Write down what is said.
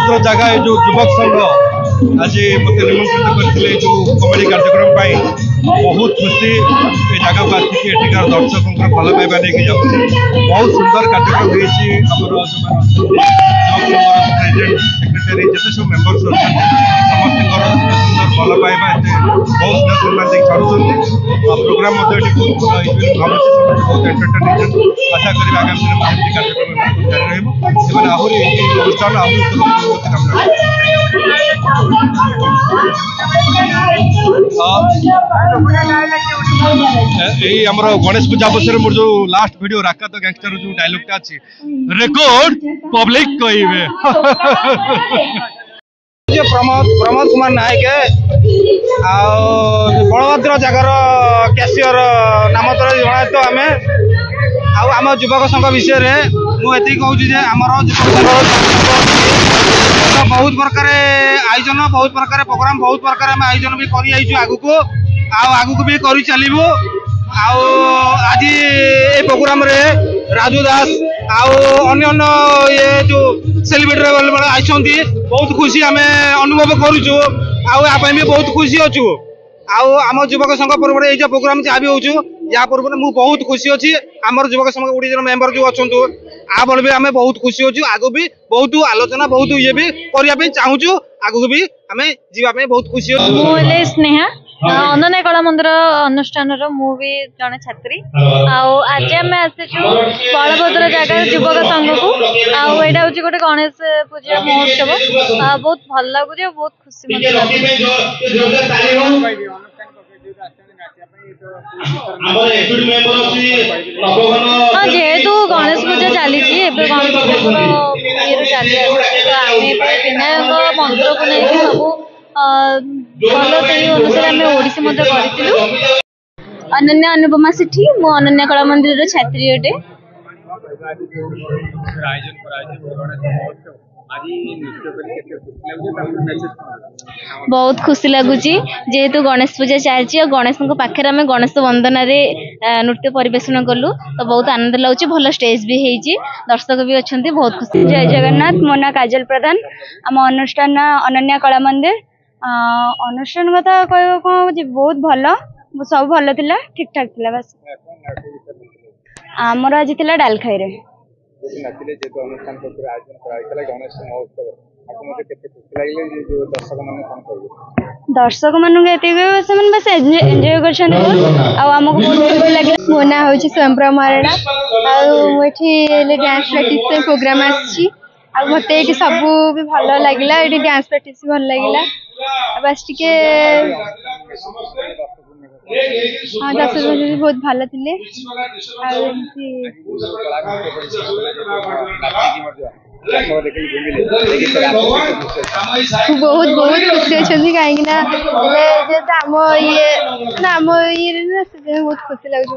बलभद्र जगह जो युवक संघ आज मत निमंत्रित करते जो कमेडी कार्यक्रम बहुत खुशी ये जगह को आसिक एटिकार दर्शकों भल पाइबा लेकिन जाऊँगी बहुत सुंदर कार्यक्रम प्रेजेंट सेक्रेटरी जिते सब मेम्बर्स समस्त सुंदर भल पाइबा बहुत सम्मान देख छाड़ुं प्रोग्राम बहुत भल बहुत एंटरटेन आशा करी आगामी दिन में कार्यक्रम जारी रहा आहरी अनुष्ठान आहरी कामना गणेश पूजा अवसर मोर जो लास्ट वीडियो राकात गैंगस्टर जो डायलॉग अच्छी रेकॉर्ड पब्लिक कहिबे प्रमोद कुमार नायक बलभद्र जगार कैशियर नाम तरह जनात आम आम युवक संघ विषय में मुझे कहूँ आमर युवक संघ बहुत प्रकार आयोजन बहुत प्रकार प्रोग्राम बहुत प्रकार आम आयोजन भी कर आगू भी कर चलू आज ये प्रोग्राम रे राजू दास अन्य ये जो सेलिब्रिटी आई बहुत खुशी आम अनुभव करुचु भी बहुत खुशी अच्छु आम युवक संघ पर्व ये प्रोग्राम जहाँ भी हो या पूर्व मुझे बहुत खुशी अच्छी आम युवक संघ 20 जन मेम्बर जो अच्छा आ भी आम बहुत खुशी अच्छु आगू भी बहुत आलोचना बहुत ये भी करने चाहूँ आगू भी आम जावाई बहुत खुशी अच्छे स्नेहा अनन्या कला मंदिर अनुष्ठान भी जड़े छात्री आज आम आसीचु बलभद्र जगह युवक संघ को यहाँ हूँ गोटे गणेश पूजा महोत्सव बहुत भल लगुच बहुत खुशी जेहेतु गणेश पूजा चली गणेश पूजा चली विनायक मंत्र को लेकिन सब भल से अनुसार आम ओडिसी अनन्या अनुपमा सेठी मु अनन्या कला मंदिर छात्री अटे बहुत खुशी लगुच जेहेतु गणेश पूजा चलती गणेश पाखे आम गणेश वंदन नृत्य परिवेषण कलु तो बहुत आनंद लगुच भल स्टेज भी होती दर्शक भी अच्छा बहुत खुशी जय जगन्नाथ मो ना काजल प्रधान आम अनुष्ठान अनन्या कला मंदिर अनुष्ठान कथा कह कौन बहुत भल सब भल थिला ठीक ठाक थिला बस आमर आज थिला डालखाई रे दर्शक मान बस एंजॉय करमको बहुत खुशी लगे मो ना हूँ स्वयंप्रा महाराणा डांस प्रैक्टिस प्रोग्राम मत ये सब भी भल लगे ये डांस प्रैक्टिस भल लगे बस टिके हाँ दर्शक भी बहुत भल थे बहुत बहुत खुशी अच्छा कहीं आम ये बहुत खुशी लगे।